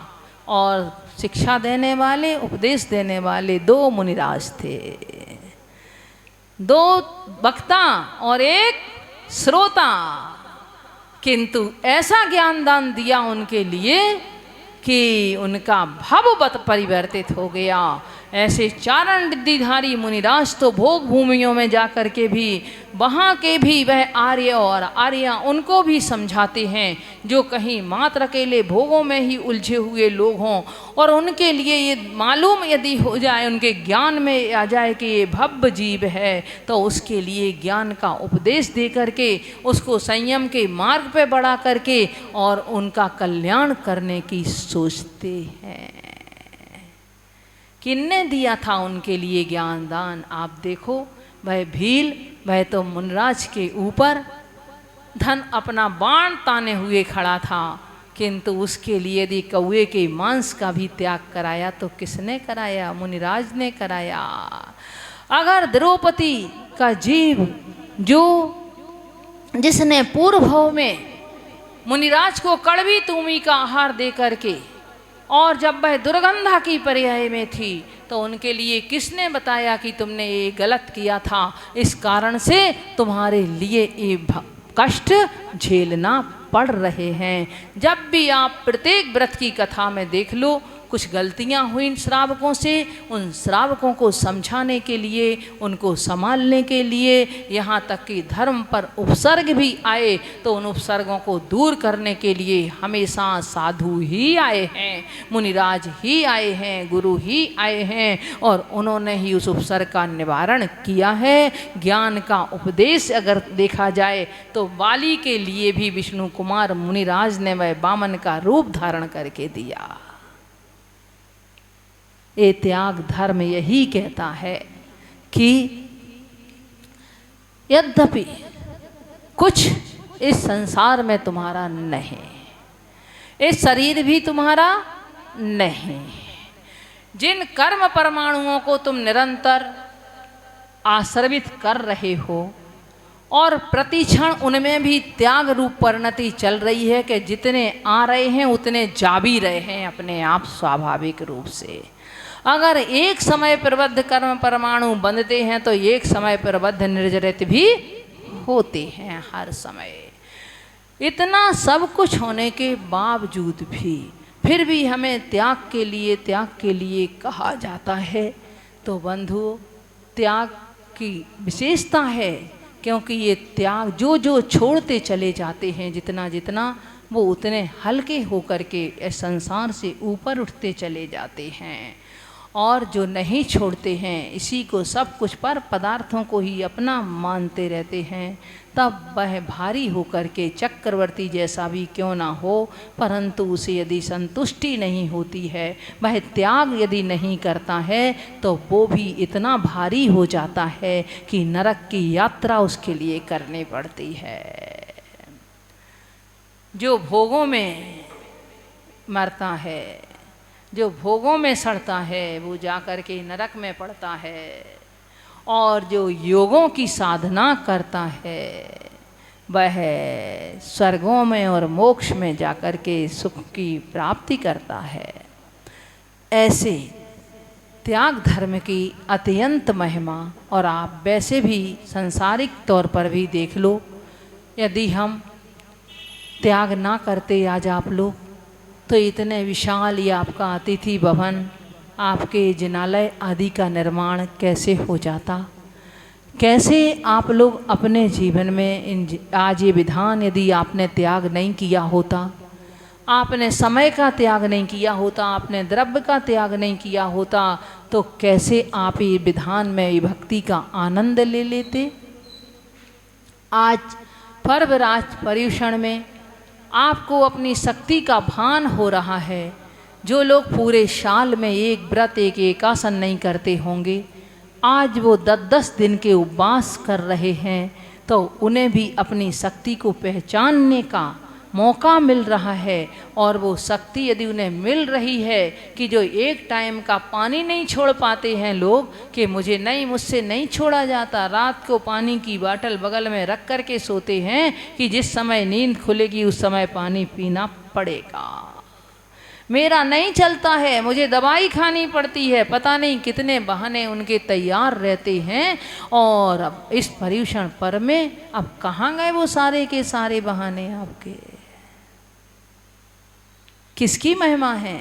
और शिक्षा देने वाले, उपदेश देने वाले 2 मुनिराज थे। दो वक्ता और एक श्रोता, किंतु ऐसा ज्ञान दान दिया उनके लिए कि उनका भववत परिवर्तित हो गया। ऐसे चारण रिद्धिधारी मुनिराज तो भोग भूमियों में जाकर के भी वहाँ के भी वह आर्य और आर्या उनको भी समझाते हैं, जो कहीं मात्र अकेले भोगों में ही उलझे हुए लोग हों और उनके लिए ये मालूम यदि हो जाए, उनके ज्ञान में आ जाए कि ये भव्य जीव है, तो उसके लिए ज्ञान का उपदेश दे करके उसको संयम के मार्ग पे बढ़ा करके और उनका कल्याण करने की सोचते हैं। किसने दिया था उनके लिए ज्ञान दान? आप देखो, वह भील, वह तो मुनिराज के ऊपर धन अपना बाण ताने हुए खड़ा था, किंतु उसके लिए यदि कौए के मांस का भी त्याग कराया तो किसने कराया? मुनिराज ने कराया। अगर द्रौपदी का जीव जो जिसने पूर्व भाव में मुनिराज को कड़वी तूमी का आहार दे करके और जब वह दुर्गंधा की पर्याय में थी तो उनके लिए किसने बताया कि तुमने ये गलत किया था, इस कारण से तुम्हारे लिए ये कष्ट झेलना पड़ रहे हैं। जब भी आप प्रत्येक व्रत की कथा में देख लो, कुछ गलतियां हुई श्रावकों से, उन श्रावकों को समझाने के लिए, उनको संभालने के लिए, यहाँ तक कि धर्म पर उपसर्ग भी आए तो उन उपसर्गों को दूर करने के लिए हमेशा साधु ही आए हैं, मुनिराज ही आए हैं, गुरु ही आए हैं और उन्होंने ही उस उपसर्ग का निवारण किया है। ज्ञान का उपदेश अगर देखा जाए तो बाली के लिए भी विष्णु कुमार मुनिराज ने वह वामन का रूप धारण करके दिया। ये त्याग धर्म यही कहता है कि यद्यपि कुछ इस संसार में तुम्हारा नहीं, इस शरीर भी तुम्हारा नहीं, जिन कर्म परमाणुओं को तुम निरंतर आश्रवित कर रहे हो और प्रतिक्षण उनमें भी त्याग रूप परिणति चल रही है कि जितने आ रहे हैं उतने जा भी रहे हैं अपने आप स्वाभाविक रूप से। अगर एक समय प्रबद्ध कर्म परमाणु बंधते हैं तो एक समय प्रबद्ध निर्जरित भी होते हैं हर समय। इतना सब कुछ होने के बावजूद भी फिर भी हमें त्याग के लिए कहा जाता है। तो बंधुओं, त्याग की विशेषता है, क्योंकि ये त्याग जो छोड़ते चले जाते हैं जितना जितना, वो उतने हल्के होकर के इस संसार से ऊपर उठते चले जाते हैं। और जो नहीं छोड़ते हैं, इसी को सब कुछ पर पदार्थों को ही अपना मानते रहते हैं, तब वह भारी होकर के चक्रवर्ती जैसा भी क्यों ना हो, परंतु उसे यदि संतुष्टि नहीं होती है, वह त्याग यदि नहीं करता है, तो वो भी इतना भारी हो जाता है कि नरक की यात्रा उसके लिए करनी पड़ती है। जो भोगों में मरता है, जो भोगों में सड़ता है, वो जाकर के नरक में पड़ता है, और जो योगों की साधना करता है वह स्वर्गों में और मोक्ष में जाकर के सुख की प्राप्ति करता है। ऐसे त्याग धर्म की अत्यंत महिमा, और आप वैसे भी सांसारिक तौर पर भी देख लो, यदि हम त्याग ना करते आज आप लोग, तो इतने विशाल ये आपका अतिथि भवन, आपके जिनालय आदि का निर्माण कैसे हो जाता? कैसे आप लोग अपने जीवन में आज ये विधान यदि आपने त्याग नहीं किया होता, आपने समय का त्याग नहीं किया होता, आपने द्रव्य का त्याग नहीं किया होता, तो कैसे आप ये विधान में ये भक्ति का आनंद ले लेते? आज पर्वराज पर्युषण में आपको अपनी शक्ति का भान हो रहा है। जो लोग पूरे साल में एक व्रत एक एकासन नहीं करते होंगे, आज वो 10-10 दिन के उपवास कर रहे हैं, तो उन्हें भी अपनी शक्ति को पहचानने का मौका मिल रहा है। और वो शक्ति यदि उन्हें मिल रही है कि जो एक टाइम का पानी नहीं छोड़ पाते हैं लोग, कि मुझसे नहीं छोड़ा जाता, रात को पानी की बाटल बगल में रख कर के सोते हैं कि जिस समय नींद खुलेगी उस समय पानी पीना पड़ेगा। मेरा नहीं चलता है, मुझे दवाई खानी पड़ती है, पता नहीं कितने बहाने उनके तैयार रहते हैं। और अब इस पर्यूषण पर्व में अब कहाँ गए वो सारे के सारे बहाने आपके? किसकी महिमा है?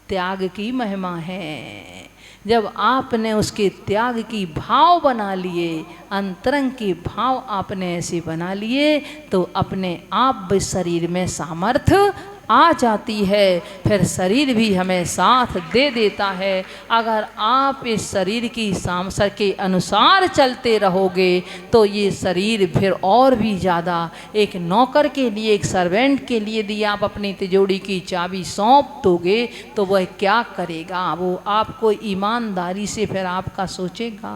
त्याग की महिमा है। जब आपने उसके त्याग की भाव बना लिए, अंतरंग के भाव आपने ऐसे बना लिए, तो अपने आप भी शरीर में सामर्थ्य आ जाती है। फिर शरीर भी हमें साथ दे देता है। अगर आप इस शरीर की सामर्थ्य के अनुसार चलते रहोगे तो ये शरीर फिर और भी ज़्यादा, एक नौकर के लिए, एक सर्वेंट के लिए यदि आप अपनी तिजोरी की चाबी सौंप दोगे तो वह क्या करेगा? वो आपको ईमानदारी से फिर आपका सोचेगा।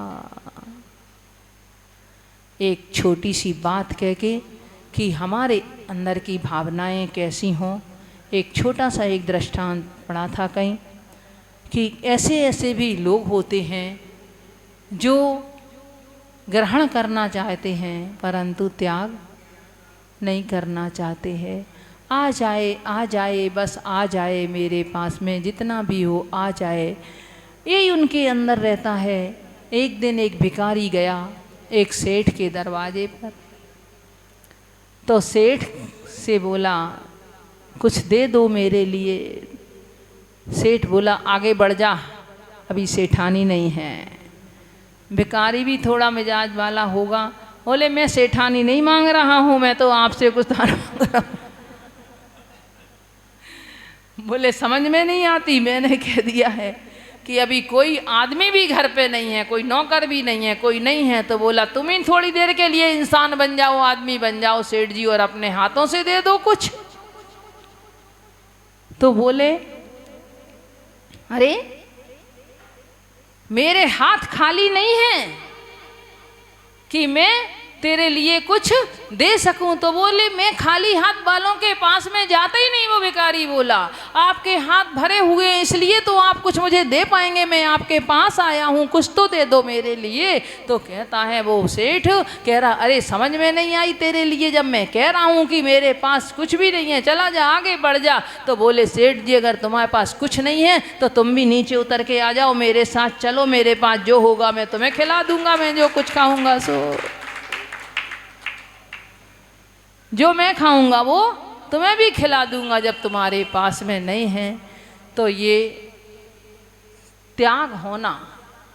एक छोटी सी बात कह के कि हमारे अंदर की भावनाएं कैसी हों, एक छोटा सा एक दृष्टांत पढ़ा था कहीं कि ऐसे ऐसे भी लोग होते हैं जो ग्रहण करना चाहते हैं परंतु त्याग नहीं करना चाहते हैं। आ जाए बस आ जाए, मेरे पास में जितना भी हो आ जाए, यही उनके अंदर रहता है। एक दिन एक भिखारी गया एक सेठ के दरवाजे पर, तो सेठ से बोला कुछ दे दो मेरे लिए। सेठ बोला आगे बढ़ जा, अभी सेठानी नहीं है। भिखारी भी थोड़ा मिजाज वाला होगा, बोले मैं सेठानी नहीं मांग रहा हूँ, मैं तो आपसे कुछ दान मांग रहा हूँ। बोले समझ में नहीं आती, मैंने कह दिया है कि अभी कोई आदमी भी घर पे नहीं है, कोई नौकर भी नहीं है, कोई नहीं है। तो बोला तुम ही थोड़ी देर के लिए इंसान बन जाओ, आदमी बन जाओ सेठ जी, और अपने हाथों से दे दो कुछ। तो बोले अरे मेरे हाथ खाली नहीं है कि मैं तेरे लिए कुछ दे सकूं। तो बोले मैं खाली हाथ वालों के पास में जाता ही नहीं। वो भिखारी बोला आपके हाथ भरे हुए हैं इसलिए तो आप कुछ मुझे दे पाएंगे, मैं आपके पास आया हूं, कुछ तो दे दो मेरे लिए। तो कहता है वो सेठ, कह रहा अरे समझ में नहीं आई तेरे लिए, जब मैं कह रहा हूं कि मेरे पास कुछ भी नहीं है, चला जा आगे बढ़ जा। तो बोले सेठ जी अगर तुम्हारे पास कुछ नहीं है तो तुम भी नीचे उतर के आ जाओ, मेरे साथ चलो, मेरे पास जो होगा मैं तुम्हें खिला दूंगा, मैं जो कुछ खाऊंगा सो, जो मैं खाऊंगा वो तुम्हें भी खिला दूंगा जब तुम्हारे पास में नहीं है। तो ये त्याग होना,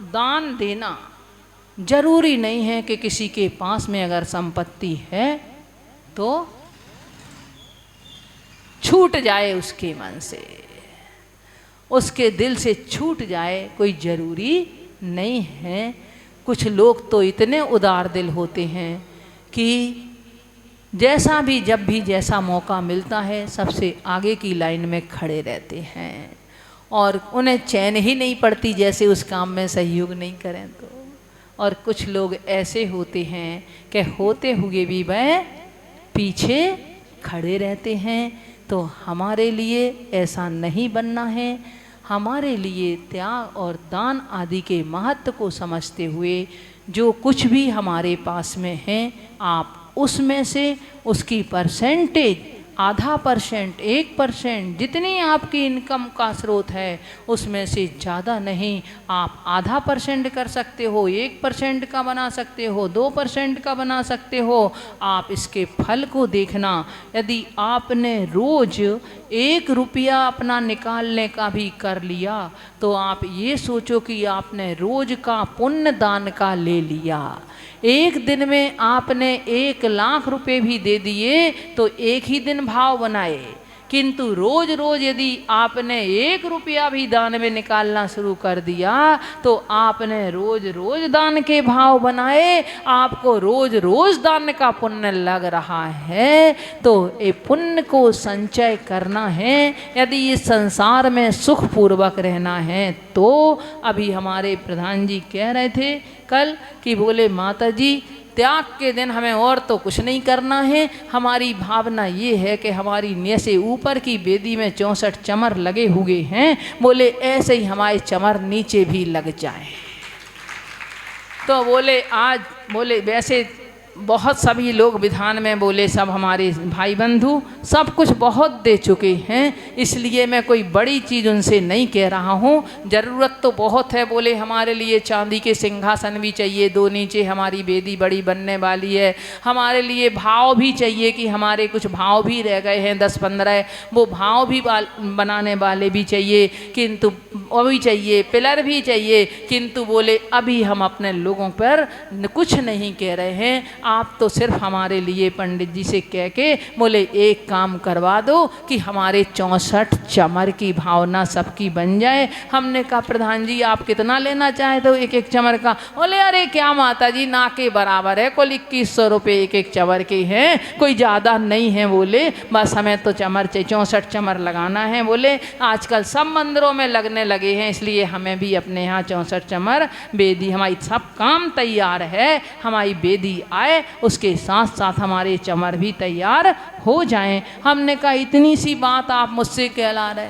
दान देना जरूरी नहीं है कि किसी के पास में अगर संपत्ति है तो छूट जाए उसके मन से, उसके दिल से छूट जाए, कोई जरूरी नहीं है। कुछ लोग तो इतने उदार दिल होते हैं कि जैसा भी जब भी जैसा मौका मिलता है सबसे आगे की लाइन में खड़े रहते हैं और उन्हें चैन ही नहीं पड़ती जैसे उस काम में सहयोग नहीं करें तो। और कुछ लोग ऐसे होते हैं कि होते हुए भी वह पीछे खड़े रहते हैं। तो हमारे लिए ऐसा नहीं बनना है। हमारे लिए त्याग और दान आदि के महत्व को समझते हुए जो कुछ भी हमारे पास में है आप उसमें से उसकी परसेंटेज, आधा %, 1%, जितनी आपकी इनकम का स्रोत है उसमें से ज़्यादा नहीं, आप आधा % कर सकते हो, 1% का बना सकते हो, 2% का बना सकते हो। आप इसके फल को देखना। यदि आपने रोज़ 1 रुपया अपना निकालने का भी कर लिया तो आप ये सोचो कि आपने रोज़ का पुण्य दान का ले लिया। एक दिन में आपने 1 लाख रुपए भी दे दिए तो एक ही दिन भाव बनाए, किंतु रोज रोज यदि आपने 1 रुपया भी दान में निकालना शुरू कर दिया तो आपने रोज रोज दान के भाव बनाए, आपको रोज रोज दान का पुण्य लग रहा है। तो ये पुण्य को संचय करना है यदि इस संसार में सुख पूर्वक रहना है। तो अभी हमारे प्रधान जी कह रहे थे कल कि बोले माता जी त्याग के दिन हमें और तो कुछ नहीं करना है, हमारी भावना ये है कि हमारी जैसे ऊपर की बेदी में 64 चमर लगे हुए हैं, बोले ऐसे ही हमारे चमर नीचे भी लग जाए। तो बोले आज बोले वैसे बहुत सभी लोग विधान में बोले, सब हमारे भाई बंधु सब कुछ बहुत दे चुके हैं, इसलिए मैं कोई बड़ी चीज़ उनसे नहीं कह रहा हूँ। ज़रूरत तो बहुत है, बोले हमारे लिए चांदी के सिंहासन भी चाहिए, 2 नीचे हमारी वेदी बड़ी बनने वाली है, हमारे लिए भाव भी चाहिए कि हमारे कुछ भाव भी रह गए हैं 10-15, वो भाव भी बनाने वाले भी चाहिए, किंतु वो भी चाहिए, पिलर भी चाहिए, किंतु बोले अभी हम अपने लोगों पर कुछ नहीं कह रहे हैं, आप तो सिर्फ हमारे लिए पंडित जी से कह के बोले एक काम करवा दो कि हमारे 64 चमर की भावना सबकी बन जाए। हमने कहा प्रधान जी आप कितना लेना चाहते हो एक एक चमर का? बोले अरे क्या माता जी ना के बराबर है, कुल 2100 रुपये एक एक चमर के हैं, कोई ज़्यादा नहीं है। बोले बस हमें तो चमर चाहिए, 64 चमर लगाना है। बोले आजकल सब मंदिरों में लगने लगे हैं, इसलिए हमें भी अपने यहाँ 64 चमर बेदी, हमारी सब काम तैयार है, हमारी बेदी आए उसके साथ साथ हमारे चमर भी तैयार हो जाएं। हमने कहा इतनी सी बात आप मुझसे कहला रहे,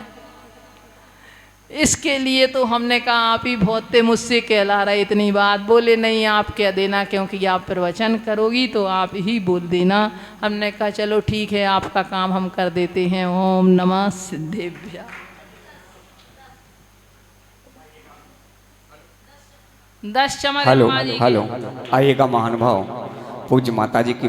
इसके लिए तो हमने कहा आप ही बहुत थे, मुझसे कहला रहे इतनी बात। बोले नहीं आप कह देना, क्योंकि आप प्रवचन करोगी तो आप ही बोल देना। हमने कहा चलो ठीक है, आपका काम हम कर देते हैं। ओम नमः सिद्धेभ्य। 10 चमर। हेलो हेलो, आइएगा महानुभाव, पूज्य माता जी की